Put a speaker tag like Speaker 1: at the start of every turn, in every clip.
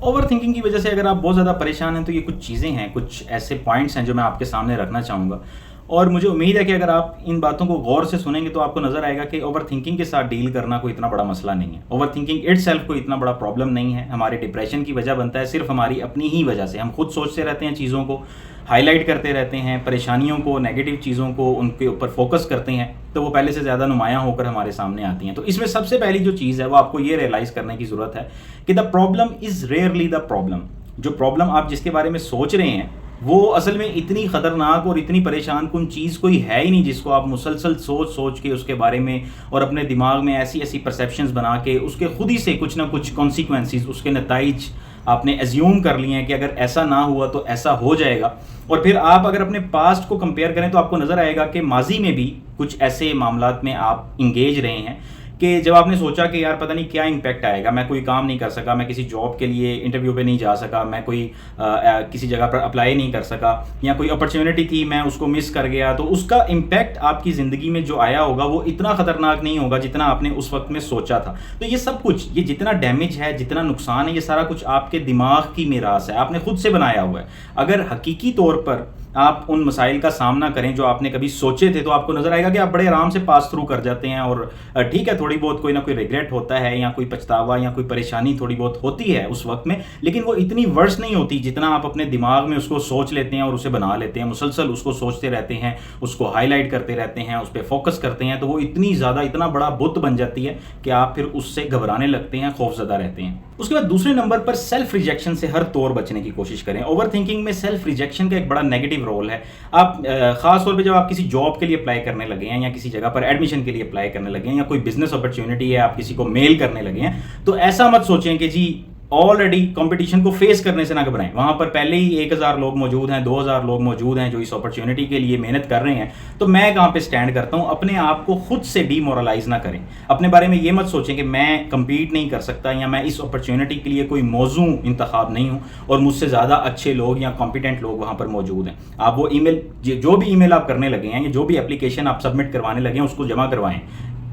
Speaker 1: Over thinking کی وجہ سے اگر آپ بہت زیادہ پریشان ہیں تو یہ کچھ چیزیں ہیں، کچھ ایسے پوائنٹس ہیں جو میں آپ کے سامنے رکھنا چاہوں گا، اور مجھے امید ہے کہ اگر آپ ان باتوں کو غور سے سنیں گے تو آپ کو نظر آئے گا کہ اوور تھنکنگ کے ساتھ ڈیل کرنا کوئی اتنا بڑا مسئلہ نہیں ہے. اوور تھنکنگ اٹ سیلف کوئی اتنا بڑا پرابلم نہیں ہے. ہمارے ڈپریشن کی وجہ بنتا ہے صرف ہماری اپنی ہی وجہ سے. ہم خود سوچتے رہتے ہیں، چیزوں کو ہائی لائٹ کرتے رہتے ہیں، پریشانیوں کو، نیگیٹو چیزوں کو ان کے اوپر فوکس کرتے ہیں، تو وہ پہلے سے زیادہ نمایاں ہو کر ہمارے سامنے آتی ہیں. تو اس میں سب سے پہلی جو چیز ہے وہ آپ کو یہ ریئلائز کرنے کی ضرورت ہے کہ the problem is rarely the problem. جو پرابلم آپ جس کے بارے میں سوچ رہے ہیں وہ اصل میں اتنی خطرناک اور اتنی پریشان کن چیز کوئی ہے ہی نہیں، جس کو آپ مسلسل سوچ کے اس کے بارے میں اور اپنے دماغ میں ایسی پرسیپشنز بنا کے اس کے خود ہی سے کچھ نہ کچھ کانسیکوینسز، اس کے نتائج آپ نے ایزیوم کر لیے ہیں کہ اگر ایسا نہ ہوا تو ایسا ہو جائے گا. اور پھر آپ اگر اپنے پاسٹ کو کمپیئر کریں تو آپ کو نظر آئے گا کہ ماضی میں بھی کچھ ایسے معاملات میں آپ انگیج رہے ہیں کہ جب آپ نے سوچا کہ یار پتہ نہیں کیا امپیکٹ آئے گا، میں کوئی کام نہیں کر سکا، میں کسی جاب کے لیے انٹرویو پہ نہیں جا سکا، میں کوئی کسی جگہ پر اپلائی نہیں کر سکا، یا کوئی اپرچونٹی تھی میں اس کو مس کر گیا، تو اس کا امپیکٹ آپ کی زندگی میں جو آیا ہوگا وہ اتنا خطرناک نہیں ہوگا جتنا آپ نے اس وقت میں سوچا تھا. تو یہ سب کچھ، یہ جتنا ڈیمیج ہے، جتنا نقصان ہے، یہ سارا کچھ آپ کے دماغ کی میراث ہے، آپ نے خود سے بنایا ہوا ہے. اگر حقیقی طور پر آپ ان مسائل کا سامنا کریں جو آپ نے کبھی سوچے تھے تو آپ کو نظر آئے گا کہ آپ بڑے آرام سے پاس تھرو کر جاتے ہیں. اور ٹھیک ہے، تھوڑی بہت کوئی نہ کوئی ریگریٹ ہوتا ہے یا کوئی پچھتاوا یا کوئی پریشانی تھوڑی بہت ہوتی ہے اس وقت میں، لیکن وہ اتنی ورس نہیں ہوتی جتنا آپ اپنے دماغ میں اس کو سوچ لیتے ہیں اور اسے بنا لیتے ہیں، مسلسل اس کو سوچتے رہتے ہیں، اس کو ہائی لائٹ کرتے رہتے ہیں، اس پہ فوکس کرتے ہیں، تو وہ اتنی زیادہ، اتنا بڑا بت بن جاتی ہے کہ آپ پھر اس سے گھبرانے لگتے ہیں، خوف زدہ رہتے ہیں. اس کے بعد دوسرے نمبر پر سیلف ریجیکشن سے ہر طور بچنے کی کوشش کریں. اوور تھنکنگ میں سیلف ریجیکشن کا ایک بڑا نیگیٹو رول ہے. آپ خاص طور پہ جب آپ کسی جاب کے لیے اپلائی کرنے لگے ہیں یا کسی جگہ پر ایڈمیشن کے لیے اپلائی کرنے لگے ہیں یا کوئی بزنس اپرچونٹی ہے، آپ کسی کو میل کرنے لگے ہیں، تو ایسا مت سوچیں کہ جی آلریڈی کمپٹیشن کو فیس کرنے سے نہ گھبرائیں، وہاں پر پہلے ہی 1000 لوگ موجود ہیں، 2000 لوگ موجود ہیں جو اس اپرچونٹی کے لیے محنت کر رہے ہیں، تو میں کہاں پہ سٹینڈ کرتا ہوں. اپنے آپ کو خود سے ڈی مورلائز نہ کریں. اپنے بارے میں یہ مت سوچیں کہ میں کمپیٹ نہیں کر سکتا یا میں اس اپرچونٹی کے لیے کوئی موزوں انتخاب نہیں ہوں اور مجھ سے زیادہ اچھے لوگ یا کمپیٹنٹ لوگ وہاں پر موجود ہیں. آپ وہ ای میل، جو بھی ای میل آپ کرنے لگے ہیں یا جو بھی اپلیکیشن آپ سبمٹ کروانے لگے ہیں اس کو جمع کروائیں،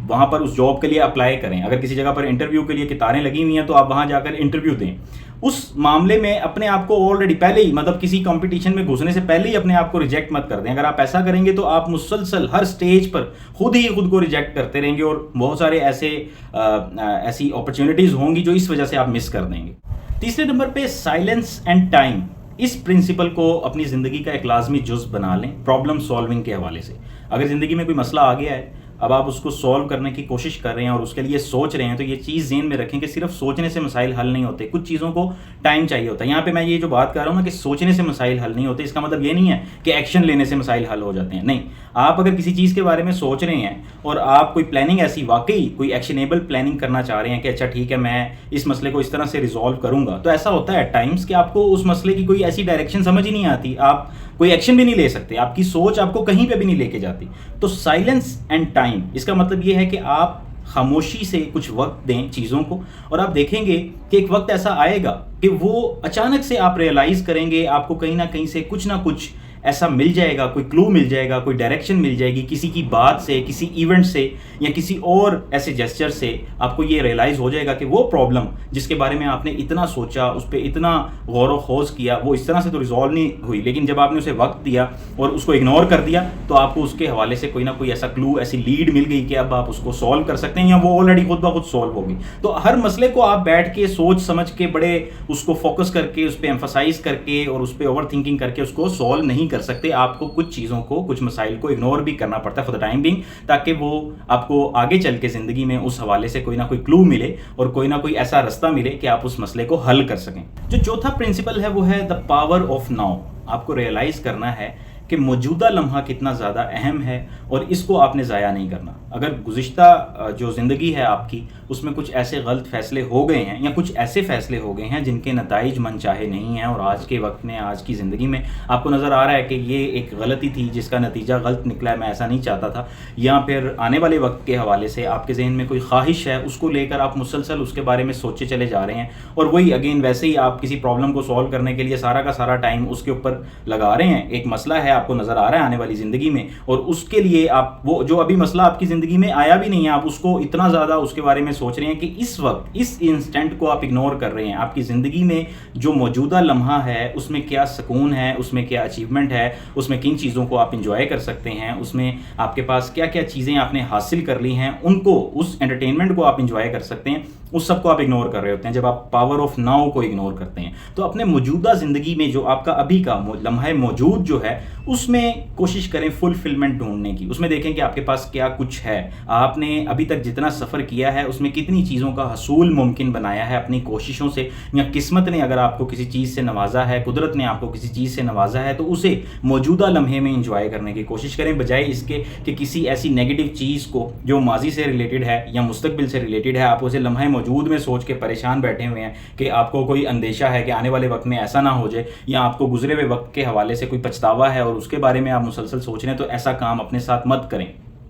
Speaker 1: وہاں پر اس جاب کے لیے اپلائی کریں. اگر کسی جگہ پر انٹرویو کے لیے قطاریں لگی ہوئی ہیں تو آپ وہاں جا کر انٹرویو دیں. اس معاملے میں اپنے آپ کو آلریڈی پہلے ہی، مطلب کسی کمپٹیشن میں گھسنے سے پہلے ہی اپنے آپ کو ریجیکٹ مت کر دیں. اگر آپ ایسا کریں گے تو آپ مسلسل ہر سٹیج پر خود کو ریجیکٹ کرتے رہیں گے اور بہت سارے ایسی اپرچونٹیز ہوں گی جو اس وجہ سے آپ مس کر دیں گے. تیسرے نمبر پہ سائلنس اینڈ ٹائم. اس پرنسپل کو اپنی زندگی کا ایک لازمی جز بنا لیں پرابلم سالونگ کے حوالے سے. اگر زندگی میں کوئی مسئلہ آ گیا ہے، اب آپ اس کو سولو کرنے کی کوشش کر رہے ہیں اور اس کے لیے سوچ رہے ہیں، تو یہ چیز ذہن میں رکھیں کہ صرف سوچنے سے مسائل حل نہیں ہوتے، کچھ چیزوں کو ٹائم چاہیے ہوتا ہے. یہاں پہ میں یہ جو بات کر رہا ہوں نا کہ سوچنے سے مسائل حل نہیں ہوتے، اس کا مطلب یہ نہیں ہے کہ ایکشن لینے سے مسائل حل ہو جاتے ہیں. نہیں، آپ اگر کسی چیز کے بارے میں سوچ رہے ہیں اور آپ کوئی پلاننگ ایسی واقعی کوئی ایکشنیبل پلاننگ کرنا چاہ رہے ہیں کہ اچھا ٹھیک ہے میں اس مسئلے کو اس طرح سے ریزالو کروں گا، تو ایسا ہوتا ہے ٹائمز کہ آپ کو اس مسئلے کی کوئی ایسی ڈائریکشن سمجھ ہی نہیں آتی، آپ کوئی ایکشن بھی نہیں لے سکتے، آپ کی سوچ آپ کو کہیں پہ بھی نہیں لے کے جاتی. تو سائلنس اینڈ ٹائم، اس کا مطلب یہ ہے کہ آپ خاموشی سے کچھ وقت دیں چیزوں کو، اور آپ دیکھیں گے کہ ایک وقت ایسا آئے گا کہ وہ اچانک سے آپ ریئلائز کریں گے، آپ کو کہیں نہ کہیں سے کچھ نہ کچھ ایسا مل جائے گا، کوئی کلو مل جائے گا، کوئی ڈائریکشن مل جائے گی، کسی کی بات سے، کسی ایونٹ سے یا کسی اور ایسے جیسچر سے آپ کو یہ ریئلائز ہو جائے گا کہ وہ پرابلم جس کے بارے میں آپ نے اتنا سوچا، اس پہ اتنا غور و خوض کیا، وہ اس طرح سے تو ریزالو نہیں ہوئی، لیکن جب آپ نے اسے وقت دیا اور اس کو اگنور کر دیا تو آپ کو اس کے حوالے سے کوئی نہ کوئی ایسا کلو، ایسی لیڈ مل گئی کہ اب آپ اس کو سولو کر سکتے ہیں یا وہ آلریڈی خود بخود سولو ہوگی. تو ہر مسئلے کو آپ بیٹھ کے سوچ سمجھ کے بڑے اس کو فوکس کر کے، اس پہ ایمفسائز کر کے اور اس پہ اوور تھنکنگ کر کے اس کو سولو نہیں کر سکتے. آپ کو کچھ چیزوں کو، کچھ مسائل کو اگنور بھی کرنا پڑتا ہے فار دا ٹائم بینگ، تاکہ وہ آپ کو آگے چل کے زندگی میں اس حوالے سے کوئی نہ کوئی کلو ملے اور کوئی نہ کوئی ایسا رستہ ملے کہ آپ اس مسئلے کو حل کر سکیں. جو چوتھا پرنسپل ہے وہ ہے دا پاور آف ناؤ. آپ کو ریئلائز کرنا ہے کہ موجودہ لمحہ کتنا زیادہ اہم ہے اور اس کو آپ نے ضائع نہیں کرنا. اگر گزشتہ جو زندگی ہے آپ کی اس میں کچھ ایسے غلط فیصلے ہو گئے ہیں یا کچھ ایسے فیصلے ہو گئے ہیں جن کے نتائج من چاہے نہیں ہیں، اور آج کے وقت میں، آج کی زندگی میں آپ کو نظر آ رہا ہے کہ یہ ایک غلطی تھی جس کا نتیجہ غلط نکلا ہے، میں ایسا نہیں چاہتا تھا، یا پھر آنے والے وقت کے حوالے سے آپ کے ذہن میں کوئی خواہش ہے، اس کو لے کر آپ مسلسل اس کے بارے میں سوچے چلے جا رہے ہیں، اور وہی اگین ویسے ہی آپ کسی پرابلم کو سولو کرنے کے لیے سارا کا سارا ٹائم اس کے اوپر لگا رہے ہیں. ایک مسئلہ ہے آپ کو نظر آ رہا ہے آنے والی زندگی میں، اور اس کے لیے آپ وہ جو ابھی مسئلہ آپ کی زندگی زندگی میں آیا بھی نہیں ہے، آپ اس کو اتنا زیادہ اس کے بارے میں سوچ رہے ہیں کہ اس وقت اس انسٹنٹ کو آپ اگنور کر رہے ہیں. آپ کی زندگی میں جو موجودہ لمحہ ہے اس میں کیا سکون ہے، اس میں کیا اچیومنٹ ہے، اس میں کن چیزوں کو آپ انجوائے کر سکتے ہیں، اس میں آپ کے پاس کیا کیا چیزیں آپ نے حاصل کر لی ہیں، ان کو، اس انٹرٹینمنٹ کو آپ انجوائے کر سکتے ہیں، اس سب کو آپ اگنور کر رہے ہوتے ہیں. جب آپ پاور آف ناؤ کو اگنور کرتے ہیں تو اپنے موجودہ زندگی میں جو آپ کا ابھی کا لمحہ موجود جو ہے اس میں کوشش کریں فلفلمنٹ ڈھونڈنے کی. اس میں دیکھیں کہ آپ کے پاس کیا کچھ ہے، آپ نے ابھی تک جتنا سفر کیا ہے اس میں کتنی چیزوں کا حصول ممکن بنایا ہے اپنی کوششوں سے، یا قسمت نے اگر آپ کو کسی چیز سے نوازا ہے، قدرت نے آپ کو کسی چیز سے نوازا ہے تو اسے موجودہ لمحے میں انجوائے کرنے کی کوشش کریں، بجائے اس کے کہ کسی ایسی نیگیٹو چیز کو جو ماضی سے ریلیٹڈ ہے یا مستقبل سے ریلیٹڈ ہے آپ اسے لمحہ موجود میں سوچ کے پریشان بیٹھے ہوئے ہیں کہ آپ کو کوئی اندیشہ ہے کہ آنے والے وقت میں ایسا نہ ہو جائے، یا آپ کو گزرے ہوئے وقت کے حوالے سے کوئی پچھتاوا ہے اور اس کے بارے میں آپ مسلسل سوچ رہے ہیں. تو ایسا کام اپنے ساتھ مت کریں.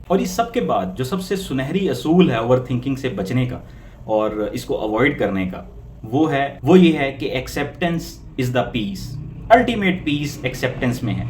Speaker 1: اور اس سب کے بعد جو سب سے سنہری اصول ہے اوور تھنکنگ سے بچنے کا اور اس کو اوائڈ کرنے کا، وہ یہ ہے کہ ایکسیپٹنس از دا پیس. الٹیمیٹ پیس ایکسیپٹنس میں ہے.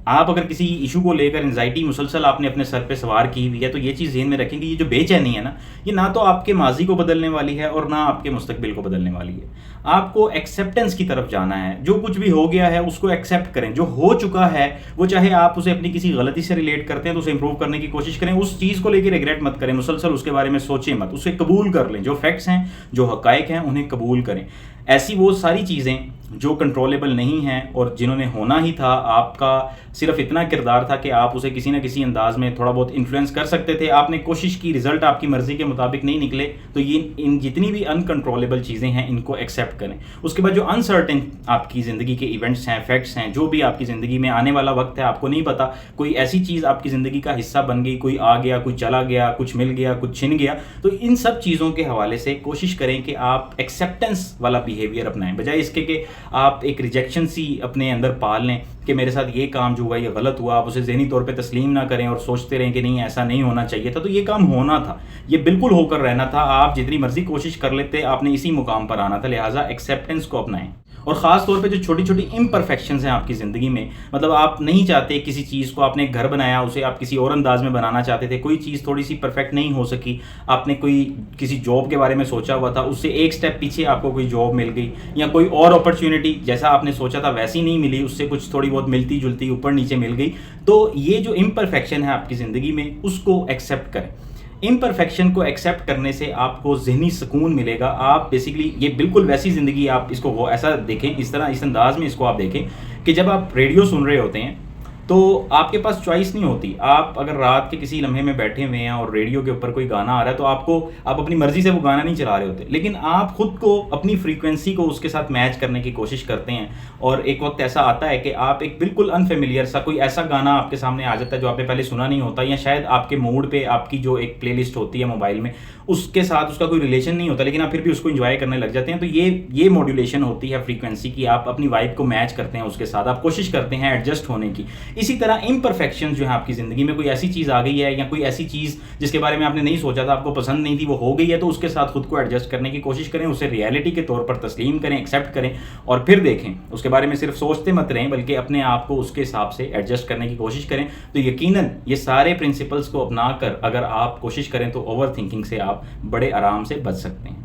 Speaker 1: آپ اگر کسی ایشو کو لے کر انزائٹی مسلسل آپ نے اپنے سر پہ سوار کی ہوئی ہے تو یہ چیز ذہن میں رکھیں کہ یہ جو بے چینی ہے نا، یہ نہ تو آپ کے ماضی کو بدلنے والی ہے اور نہ آپ کے مستقبل کو بدلنے والی ہے. آپ کو ایکسیپٹنس کی طرف جانا ہے. جو کچھ بھی ہو گیا ہے اس کو ایکسیپٹ کریں. جو ہو چکا ہے وہ چاہے آپ اسے اپنی کسی غلطی سے ریلیٹ کرتے ہیں تو اسے امپروو کرنے کی کوشش کریں. اس چیز کو لے کے ریگریٹ مت کریں، مسلسل اس کے بارے میں سوچیں مت، اسے قبول کر لیں. جو فیکٹس ہیں، جو حقائق ہیں، انہیں قبول کریں. ایسی وہ ساری چیزیں جو کنٹرولیبل نہیں ہیں اور جنہوں نے ہونا ہی تھا، آپ کا صرف اتنا کردار تھا کہ آپ اسے کسی نہ کسی انداز میں تھوڑا بہت انفلوئنس کر سکتے تھے، آپ نے کوشش کی، رزلٹ آپ کی مرضی کے مطابق نہیں نکلے، تو یہ ان جتنی بھی انکنٹرولیبل چیزیں ہیں ان کو ایکسیپٹ کریں. اس کے بعد جو انسرٹن آپ کی زندگی کے ایونٹس ہیں، فیکٹس ہیں، جو بھی آپ کی زندگی میں آنے والا وقت ہے آپ کو نہیں پتا، کوئی ایسی چیز آپ کی زندگی کا حصہ بن گئی، کوئی آ گیا، کوئی چلا گیا، کچھ مل گیا، کچھ چھن گیا، تو ان سب چیزوں کے حوالے سے کوشش کریں کہ آپ ایکسیپٹنس والا بیہیویئر اپنائیں، بجائے اس کے کہ آپ ایک ریجیکشن سی اپنے اندر پال لیں کہ میرے ساتھ یہ کام جو ہوا یہ غلط ہوا. آپ اسے ذہنی طور پہ تسلیم نہ کریں اور سوچتے رہیں کہ نہیں ایسا نہیں ہونا چاہیے تھا. تو یہ کام ہونا تھا، یہ بالکل ہو کر رہنا تھا. آپ جتنی مرضی کوشش کر لیتے، آپ نے اسی مقام پر آنا تھا. لہٰذا ایکسیپٹنس کو اپنائیں. اور خاص طور پہ جو چھوٹی چھوٹی امپرفیکشنز ہیں آپ کی زندگی میں، مطلب آپ نہیں چاہتے کسی چیز کو، آپ نے گھر بنایا اسے آپ کسی اور انداز میں بنانا چاہتے تھے، کوئی چیز تھوڑی سی پرفیکٹ نہیں ہو سکی، آپ نے کسی جاب کے بارے میں سوچا ہوا تھا، اس سے ایک سٹیپ پیچھے آپ کو کوئی جاب مل گئی، یا کوئی اور اپرچونٹی جیسا آپ نے سوچا تھا ویسی نہیں ملی، اس سے کچھ تھوڑی بہت ملتی جلتی اوپر نیچے مل گئی. تو یہ جو امپرفیکشن ہے آپ کی زندگی میں اس کو ایکسیپٹ کریں. امپرفیکشن کو ایکسیپٹ کرنے سے آپ کو ذہنی سکون ملے گا. آپ بیسیکلی یہ بالکل ویسی زندگی، آپ اس کو ایسا دیکھیں، اس طرح اس انداز میں اس کو آپ دیکھیں کہ جب آپ ریڈیو سن رہے ہوتے ہیں تو آپ کے پاس چوائس نہیں ہوتی. آپ اگر رات کے کسی لمحے میں بیٹھے ہوئے ہیں اور ریڈیو کے اوپر کوئی گانا آ رہا ہے تو آپ اپنی مرضی سے وہ گانا نہیں چلا رہے ہوتے، لیکن آپ خود کو اپنی فریکوینسی کو اس کے ساتھ میچ کرنے کی کوشش کرتے ہیں. اور ایک وقت ایسا آتا ہے کہ آپ ایک بالکل انفیملیئر سا کوئی ایسا گانا آپ کے سامنے آ جاتا ہے جو آپ نے پہلے سنا نہیں ہوتا، یا شاید آپ کے موڈ پہ آپ کی جو ایک پلے لسٹ ہوتی ہے موبائل میں اس کے ساتھ اس کا کوئی ریلیشن نہیں ہوتا، لیکن آپ پھر بھی اس کو انجوائے کرنے لگ جاتے ہیں. تو یہ ماڈولیشن ہوتی ہے فریکوینسی کی. آپ اپنی وائب کو میچ کرتے ہیں اس کے ساتھ، آپ کوشش کرتے ہیں ایڈجسٹ ہونے کی. اسی طرح امپرفیکشن جو ہے آپ کی زندگی میں، کوئی ایسی چیز آ گئی ہے یا کوئی ایسی چیز جس کے بارے میں آپ نے نہیں سوچا تھا، آپ کو پسند نہیں تھی، وہ ہو گئی ہے، تو اس کے ساتھ خود کو ایڈجسٹ کرنے کی کوشش کریں، اسے ریئلٹی کے طور پر تسلیم کریں، ایکسیپٹ کریں، اور پھر دیکھیں. اس کے بارے میں صرف سوچتے مت رہیں بلکہ اپنے آپ کو اس کے حساب سے ایڈجسٹ کرنے کی کوشش کریں. تو یقیناً یہ سارے پرنسپلز کو اپنا کر اگر آپ کوشش کریں تو اوور تھنکنگ سے آپ بڑے آرام سے بچ سکتے ہیں.